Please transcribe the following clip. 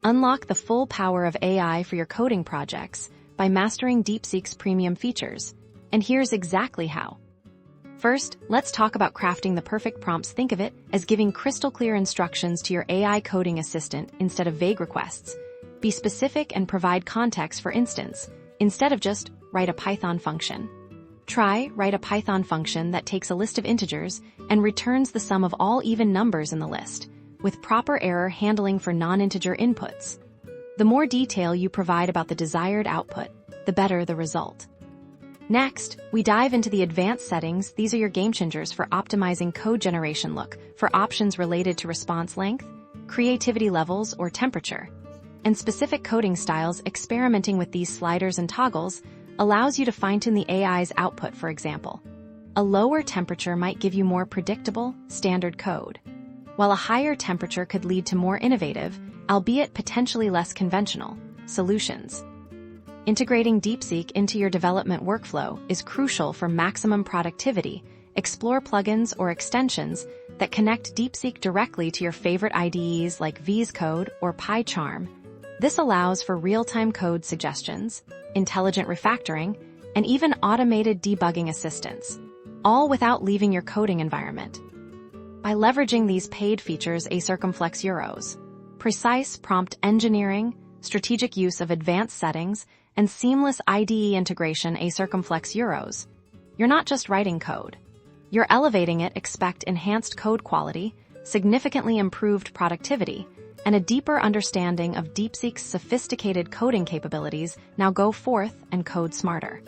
Unlock the full power of AI for your coding projects by mastering DeepSeek's premium features. And here's exactly how. First, let's talk about crafting the perfect prompts. Think of it as giving crystal clear instructions to your AI coding assistant instead of vague requests. Be specific and provide context. For instance, instead of just write a Python function, try write a Python function that takes a list of integers and returns the sum of all even numbers in the list, with proper error handling for non-integer inputs. The more detail you provide about the desired output, the better the result. Next, we dive into the advanced settings. These are your game changers for optimizing code generation. Look for options related to response length, creativity levels, or temperature. And specific coding styles. Experimenting with these sliders and toggles allows you to fine-tune the AI's output. For example, a lower temperature might give you more predictable, standard code, while a higher temperature could lead to more innovative, albeit potentially less conventional, solutions. Integrating DeepSeek into your development workflow is crucial for maximum productivity. Explore plugins or extensions that connect DeepSeek directly to your favorite IDEs like VS Code or PyCharm. This allows for real-time code suggestions, intelligent refactoring, and even automated debugging assistance, all without leaving your coding environment. By leveraging these paid features, precise prompt engineering, strategic use of advanced settings, and seamless IDE integration, you're not just writing code. You're elevating it. Expect enhanced code quality, significantly improved productivity, and a deeper understanding of DeepSeek's sophisticated coding capabilities. Now go forth and code smarter.